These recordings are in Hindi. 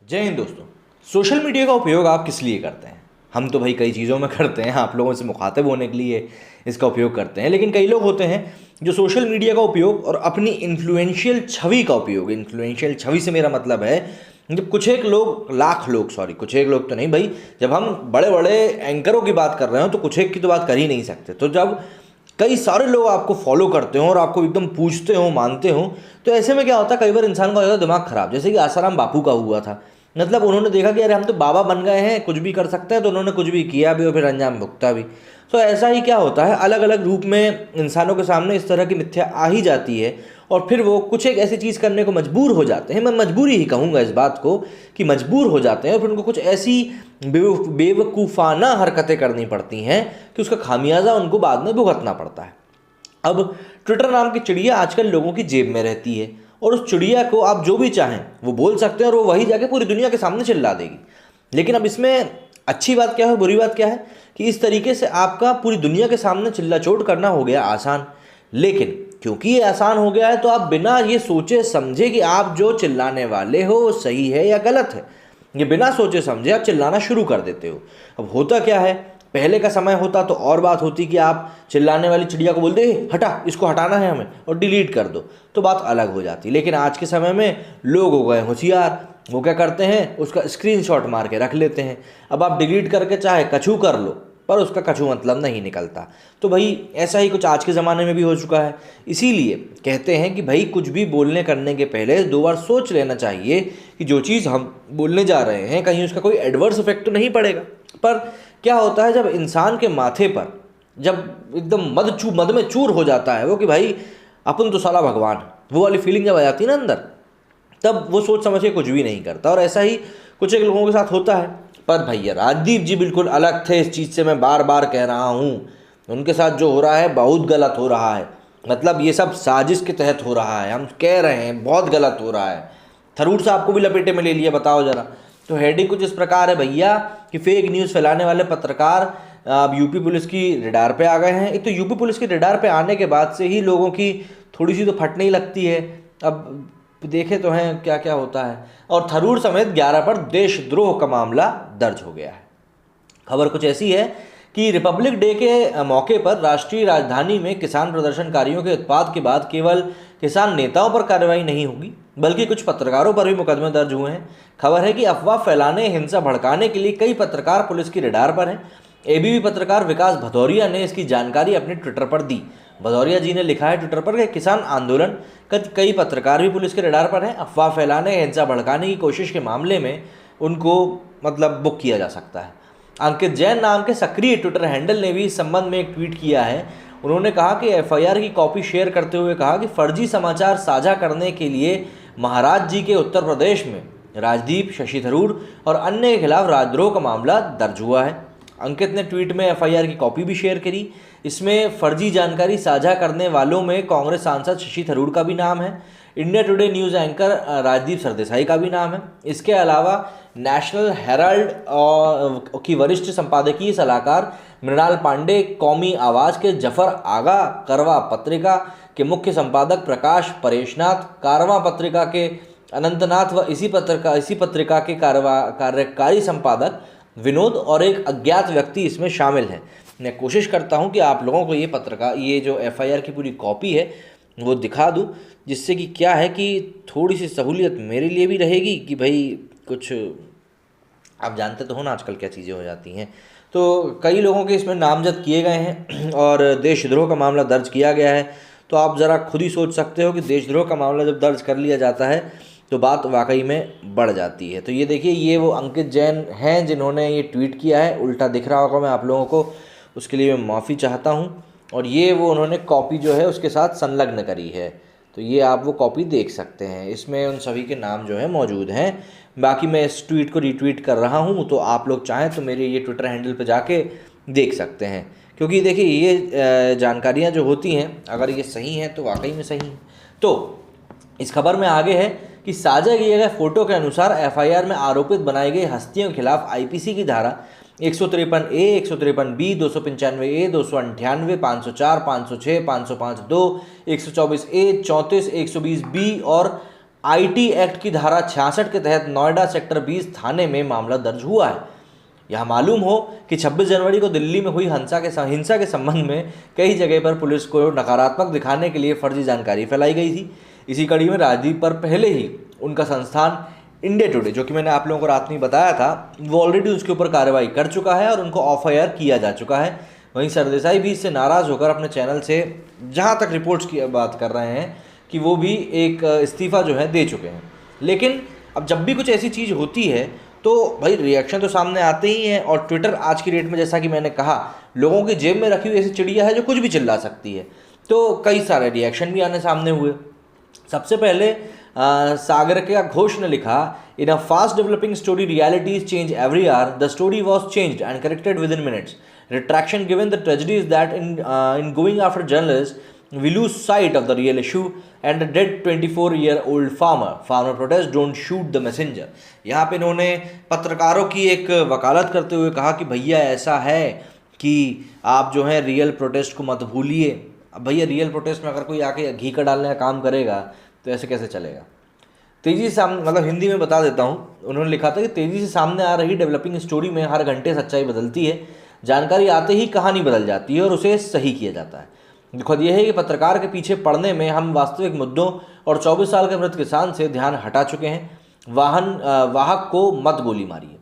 जय हिंद दोस्तों। सोशल मीडिया का उपयोग आप किस लिए करते हैं? हम तो भाई कई चीज़ों में करते हैं, आप लोगों से मुखातिब होने के लिए इसका उपयोग करते हैं। लेकिन कई लोग होते हैं जो सोशल मीडिया का उपयोग और अपनी इन्फ्लुएंशियल छवि का उपयोग, इन्फ्लुएंशियल छवि से मेरा मतलब है जब कुछ एक लोग, लाख लोग, सॉरी कुछ एक लोग तो नहीं भाई, जब हम बड़े बड़े एंकरों की बात कर रहे हो तो कुछ एक की तो बात कर ही नहीं सकते। तो जब कई सारे लोग आपको फॉलो करते हो और आपको एकदम पूछते हो, मानते हो, तो ऐसे में क्या होता है, कई बार इंसान का हो जाता है दिमाग खराब। जैसे कि आसाराम बापू का हुआ था। मतलब उन्होंने देखा कि अरे हम तो बाबा बन गए हैं, कुछ भी कर सकते हैं, तो उन्होंने कुछ भी किया भी और फिर अंजाम भुगता भी। तो ऐसा ही क्या होता है, अलग अलग रूप में इंसानों के सामने इस तरह की मिथ्या आ ही जाती है और फिर वो कुछ एक ऐसी चीज़ करने को मजबूर हो जाते हैं। मैं मजबूरी ही कहूँगा इस बात को कि मजबूर हो जाते हैं और फिर उनको कुछ ऐसी बेवकूफ़ाना हरकतें करनी पड़ती हैं कि उसका खामियाजा उनको बाद में भुगतना पड़ता है। अब ट्विटर नाम की चिड़िया आजकल लोगों की जेब में रहती है और उस चिड़िया को आप जो भी चाहें वो बोल सकते हैं और वो वही जाके पूरी दुनिया के सामने चिल्ला देगी। लेकिन अब इसमें अच्छी बात क्या है, बुरी बात क्या है कि इस तरीके से आपका पूरी दुनिया के सामने चिल्ला चोट करना हो गया आसान। लेकिन क्योंकि ये आसान हो गया है तो आप बिना ये सोचे समझे कि आप जो चिल्लाने वाले हो वो सही है या गलत है, ये बिना सोचे समझे आप चिल्लाना शुरू कर देते हो। अब होता क्या है, पहले का समय होता तो और बात होती कि आप चिल्लाने वाली चिड़िया को बोलते हटा, इसको हटाना है हमें और डिलीट कर दो, तो बात अलग हो जाती। लेकिन आज के समय में लोग हो गए होशियार, वो क्या करते हैं, उसका स्क्रीनशॉट मार के रख लेते हैं। अब आप डिलीट करके चाहे कछू कर लो पर उसका कछू मतलब नहीं निकलता। तो भाई ऐसा ही कुछ आज के ज़माने में भी हो चुका है। इसीलिए कहते हैं कि भाई कुछ भी बोलने करने के पहले 2 बार सोच लेना चाहिए कि जो चीज़ हम बोलने जा रहे हैं कहीं उसका कोई एडवर्स इफेक्ट तो नहीं पड़ेगा। पर क्या होता है, जब इंसान के माथे पर जब एकदम मद में चूर हो जाता है वो कि भाई अपन तो साला भगवान, वो वाली फीलिंग जब आ जाती है ना अंदर, तब वो सोच समझ के कुछ भी नहीं करता। और ऐसा ही कुछ एक लोगों के साथ होता है। पर भैया राजदीप जी बिल्कुल अलग थे इस चीज़ से, मैं बार बार कह रहा हूँ। उनके साथ जो हो रहा है बहुत गलत हो रहा है। मतलब ये सब साजिश के तहत हो रहा है, हम कह रहे हैं बहुत गलत हो रहा है। थरूर साहब को भी लपेटे में ले लिया, बताओ जरा। तो हेडिंग कुछ इस प्रकार है भैया कि फेक न्यूज़ फैलाने वाले पत्रकार अब यूपी पुलिस की रडार पे आ गए हैं। एक तो यूपी पुलिस की रडार पे आने के बाद से ही लोगों की थोड़ी सी तो फटने ही लगती है। अब देखे तो हैं क्या क्या होता है। और थरूर समेत 11 पर देशद्रोह का मामला दर्ज हो गया है। खबर कुछ ऐसी है कि रिपब्लिक डे के मौके पर राष्ट्रीय राजधानी में किसान प्रदर्शनकारियों के उत्पात के बाद केवल किसान नेताओं पर कार्रवाई नहीं होगी बल्कि कुछ पत्रकारों पर भी मुकदमे दर्ज हुए हैं। खबर है कि अफवाह फैलाने, हिंसा भड़काने के लिए कई पत्रकार पुलिस की रडार पर हैं। एबीपी पत्रकार विकास भदौरिया ने इसकी जानकारी अपने ट्विटर पर दी। भदौरिया जी ने लिखा है ट्विटर पर कि किसान आंदोलन कई पत्रकार भी पुलिस के रडार पर हैं। अफवाह फैलाने, हिंसा भड़काने की कोशिश के मामले में उनको मतलब बुक किया जा सकता है। अंकित जैन नाम के सक्रिय ट्विटर हैंडल ने भी इस संबंध में एक ट्वीट किया है। उन्होंने कहा कि एफआईआर की कॉपी शेयर करते हुए कहा कि फर्जी समाचार साझा करने के लिए महाराज जी के उत्तर प्रदेश में राजदीप, शशि थरूर और अन्य के खिलाफ राजद्रोह का मामला दर्ज हुआ है। अंकित ने ट्वीट में एफआईआर की कॉपी भी शेयर करी। इसमें फर्जी जानकारी साझा करने वालों में कांग्रेस सांसद शशि थरूर का भी नाम है, India today news anchor Rajdeep Sardesai का भी नाम है। इसके अलावा नेशनल हेराल्ड की वरिष्ठ संपादकीय सलाहकार मृणाल पांडे, कौमी आवाज़ के जफर आगा, करवा पत्रिका के मुख्य संपादक प्रकाश परेशनाथ, कारवां पत्रिका के अनंतनाथ व इसी पत्रिका के कार्यकारी संपादक विनोद और एक अज्ञात व्यक्ति इसमें शामिल हैं। मैं कोशिश करता हूं कि आप लोगों को ये जो एफआईआर की पूरी कॉपी है वो दिखा दूं, जिससे कि क्या है कि थोड़ी सी सहूलियत मेरे लिए भी रहेगी कि भाई कुछ, आप जानते तो हो ना आजकल क्या चीज़ें हो जाती हैं। तो कई लोगों के इसमें नामजद किए गए हैं और देशद्रोह का मामला दर्ज किया गया है। तो आप ज़रा खुद ही सोच सकते हो कि देशद्रोह का मामला जब दर्ज कर लिया जाता है तो बात वाकई में बढ़ जाती है। तो ये देखिए, ये वो अंकित जैन हैं जिन्होंने ये ट्वीट किया है। उल्टा दिख रहा होगा मैं आप लोगों को, उसके लिए मैं माफ़ी चाहता हूँ। और ये वो उन्होंने कॉपी जो है उसके साथ संलग्न करी है, तो ये आप वो कॉपी देख सकते हैं। इसमें उन सभी के नाम जो है मौजूद हैं। बाकी मैं इस ट्वीट को रीट्वीट कर रहा हूँ, तो आप लोग चाहें तो मेरे ये ट्विटर हैंडल पर जाके देख सकते हैं। क्योंकि देखिए ये जानकारियाँ जो होती हैं अगर ये सही हैं तो वाकई में सही हैं। तो इस खबर में आगे है कि साझा किए गए फोटो के अनुसार एफआईआर में आरोपित बनाई गई हस्तियों के खिलाफ आईपीसी की धारा 153A, 153B, 295A, 298, 504, 506, 505(2), 124A, 34, 120B और आईटी एक्ट की धारा 66 के तहत नोएडा सेक्टर 20 थाने में मामला दर्ज हुआ है। यह मालूम हो कि 26 जनवरी को दिल्ली में हुई हिंसा के संबंध में कई जगह पर पुलिस को नकारात्मक दिखाने के लिए फर्जी जानकारी फैलाई गई थी। इसी कड़ी में राजदीप पर पहले ही उनका संस्थान इंडिया टुडे, जो कि मैंने आप लोगों को रात में बताया था, वो ऑलरेडी उसके ऊपर कार्रवाई कर चुका है और उनको ऑफ एयर किया जा चुका है। वहीं सरदेसाई भी इससे नाराज़ होकर अपने चैनल से, जहाँ तक रिपोर्ट्स की बात कर रहे हैं, कि वो भी एक इस्तीफ़ा जो है दे चुके हैं। लेकिन अब जब भी कुछ ऐसी चीज़ होती है तो भाई रिएक्शन तो सामने आते ही हैं। और ट्विटर आज की डेट में, जैसा कि मैंने कहा, लोगों की जेब में रखी हुई ऐसी चिड़िया है जो कुछ भी चिल्ला सकती है। तो कई सारे रिएक्शन भी आने सामने हुए। सबसे पहले सागर के घोष ने लिखा, in a fast developing story realities change every hour, the story was changed and corrected within minutes, retraction given the tragedies that in going after journalist we lose sight of the real issue and the dead 24-year-old farmer protest don't shoot the messenger। यहाँ पे इन्होंने पत्रकारों की एक वकालत करते हुए कहा कि भैया ऐसा है कि आप जो है रियल प्रोटेस्ट को मत भूलिए। अब भैया रियल प्रोटेस्ट में अगर कोई आके घी का डालने का काम करेगा तो ऐसे कैसे चलेगा। तेज़ी से सामने, मतलब हिंदी में बता देता हूँ, उन्होंने लिखा था कि तेज़ी से सामने आ रही डेवलपिंग स्टोरी में हर घंटे सच्चाई बदलती है, जानकारी आते ही कहानी बदल जाती है और उसे सही किया जाता है। खुद यह है कि पत्रकार के पीछे पड़ने में हम वास्तविक मुद्दों और 24 साल के मृत किसान से ध्यान हटा चुके हैं। वाहक को मत गोली मारिए।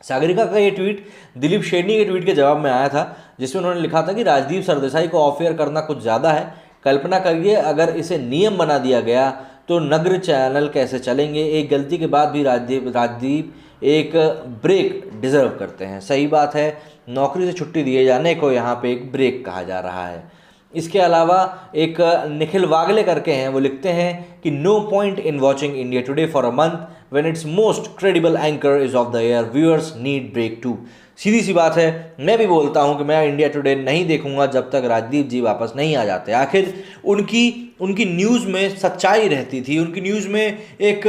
सागरिका का ये ट्वीट दिलीप शेरनी के ट्वीट के जवाब में आया था, जिसमें उन्होंने लिखा था कि राजदीप सरदेसाई को ऑफ एयर करना कुछ ज़्यादा है। कल्पना करिए अगर इसे नियम बना दिया गया तो नग्न चैनल कैसे चलेंगे। एक गलती के बाद भी राजदीप एक ब्रेक डिजर्व करते हैं। सही बात है, नौकरी से छुट्टी दिए जाने को यहाँ पे एक ब्रेक कहा जा रहा है। इसके अलावा एक निखिल वागले करके हैं, वो लिखते हैं कि no point in watching India Today for a month when its most credible anchor is off the air, viewers need break too. सीधी सी बात है, मैं भी बोलता हूं कि मैं इंडिया टुडे नहीं देखूंगा जब तक राजदीप जी वापस नहीं आ जाते। आखिर उनकी न्यूज़ में सच्चाई रहती थी, उनकी न्यूज़ में एक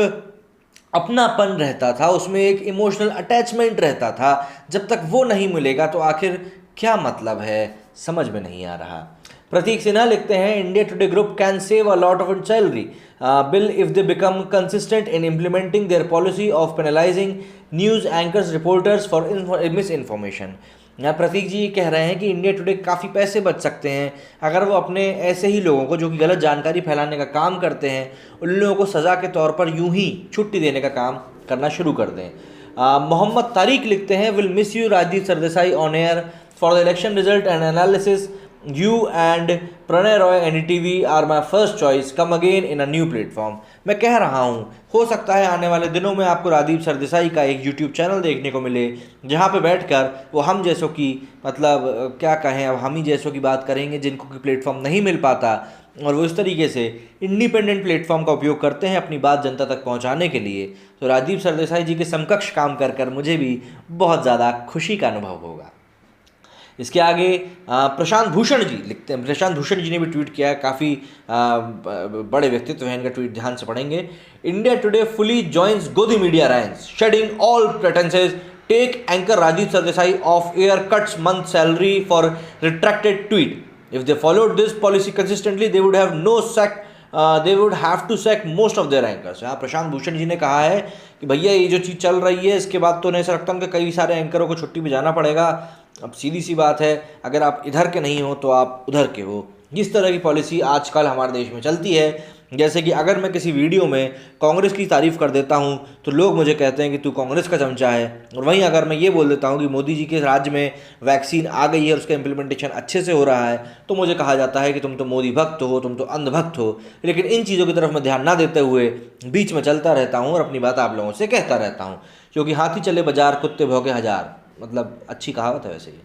अपनापन रहता था, उसमें एक इमोशनल अटैचमेंट रहता था। जब तक वो नहीं मिलेगा तो आखिर क्या मतलब है, समझ में नहीं आ रहा। प्रतीक सिन्हा लिखते हैं, India Today group can save a lot of in salary bill if they become consistent in implementing their policy of penalising news anchors reporters for misinformation. यहाँ प्रतीक जी कह रहे हैं कि इंडिया टुडे काफ़ी पैसे बच सकते हैं अगर वो अपने ऐसे ही लोगों को जो कि गलत जानकारी फैलाने का काम करते हैं, उन लोगों को सज़ा के तौर पर यूं ही छुट्टी देने का काम करना शुरू कर दें। मोहम्मद तारिक लिखते हैं, will miss you Rajdeep Sardesai on air for the election result and analysis. You and Prannoy Roy NDTV are my first choice. Come again in a new platform। मैं कह रहा हूँ, हो सकता है आने वाले दिनों में आपको राजदीप सरदेसाई का एक YouTube चैनल देखने को मिले, जहाँ पे बैठकर वो हम जैसों की, मतलब क्या कहें, अब हम ही जैसों की बात करेंगे जिनको कोई प्लेटफॉर्म नहीं मिल पाता, और वो इस तरीके से इंडिपेंडेंट प्लेटफॉर्म का उपयोग करते हैं अपनी बात जनता तक पहुँचाने के लिए। तो राजदीप सरदेसाई जी के समकक्ष काम कर मुझे भी बहुत ज़्यादा खुशी का अनुभव होगा। इसके आगे प्रशांत भूषण जी लिखते हैं, प्रशांत भूषण जी ने भी ट्वीट किया है, काफ़ी बड़े व्यक्तित्व हैं, इनका ट्वीट ध्यान से पढ़ेंगे। India Today fully joins Godi media ranks, shedding all pretences, take anchor Rajdeep Sardesai off air, cuts month salary for retracted tweet. If they followed this policy consistently they would have no sack they would have to sack most of their anchors. यहाँ प्रशांत भूषण जी ने कहा है कि भैया ये जो चीज़ चल रही है इसके बाद तो नहीं ऐसा लगता कि कई सारे एंकरों को छुट्टी पे जाना पड़ेगा। अब सीधी सी बात है, अगर आप इधर के नहीं हो तो आप उधर के हो। जिस तरह की पॉलिसी आजकल हमारे देश में चलती है, जैसे कि अगर मैं किसी वीडियो में कांग्रेस की तारीफ़ कर देता हूं तो लोग मुझे कहते हैं कि तू कांग्रेस का चमचा है, और वहीं अगर मैं ये बोल देता हूं कि मोदी जी के राज्य में वैक्सीन आ गई है और उसका इम्प्लीमेंटेशन अच्छे से हो रहा है तो मुझे कहा जाता है कि तुम तो मोदी भक्त हो, तुम तो अंधभक्त हो। लेकिन इन चीज़ों की तरफ मैं ध्यान ना देते हुए बीच में चलता रहता हूँ और अपनी बात आप लोगों से कहता रहता हूँ, क्योंकि हाथी चले बाजार कुत्ते भौंके हज़ार, मतलब अच्छी कहावत है वैसे ही।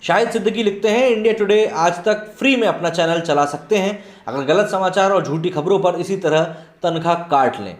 शाहिद सिद्दीकी लिखते हैं, इंडिया टुडे आज तक फ्री में अपना चैनल चला सकते हैं अगर गलत समाचार और झूठी खबरों पर इसी तरह तनख्वाह काट लें,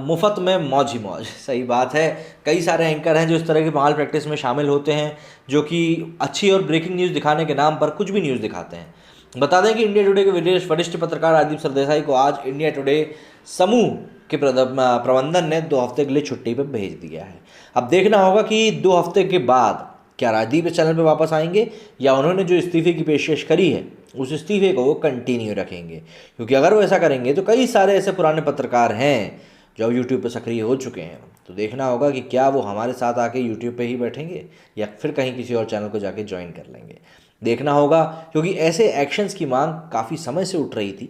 मुफ्त में मौज ही मौज। सही बात है, कई सारे एंकर हैं जो इस तरह की माल प्रैक्टिस में शामिल होते हैं, जो कि अच्छी और ब्रेकिंग न्यूज़ दिखाने के नाम पर कुछ भी न्यूज़ दिखाते हैं। बता दें कि इंडिया टुडे के वरिष्ठ पत्रकार राजदीप सरदेसाई को आज इंडिया टुडे समूह के प्रबंधन ने 2 हफ्ते के लिए छुट्टी पर भेज दिया है। अब देखना होगा कि 2 हफ्ते के बाद क्या राजदीप इस चैनल पे वापस आएंगे या उन्होंने जो इस्तीफे की पेशकश करी है उस इस्तीफे को वो कंटिन्यू रखेंगे? क्योंकि अगर वो ऐसा करेंगे तो कई सारे ऐसे पुराने पत्रकार हैं जो अब यूट्यूब पर सक्रिय हो चुके हैं, तो देखना होगा कि क्या वो हमारे साथ आके यूट्यूब पे ही बैठेंगे या फिर कहीं किसी और चैनल को जाके ज्वाइन कर लेंगे। देखना होगा, क्योंकि ऐसे एक्शंस की मांग काफ़ी समय से उठ रही थी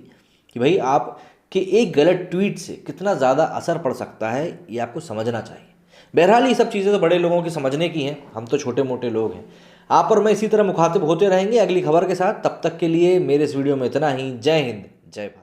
कि भाई आप कि एक गलत ट्वीट से कितना ज़्यादा असर पड़ सकता है ये आपको समझना चाहिए। बहरहाल ये सब चीज़ें तो बड़े लोगों की समझने की हैं, हम तो छोटे मोटे लोग हैं। आप और मैं इसी तरह मुखातिब होते रहेंगे अगली खबर के साथ। तब तक के लिए मेरे इस वीडियो में इतना ही। जय हिंद, जय भारत।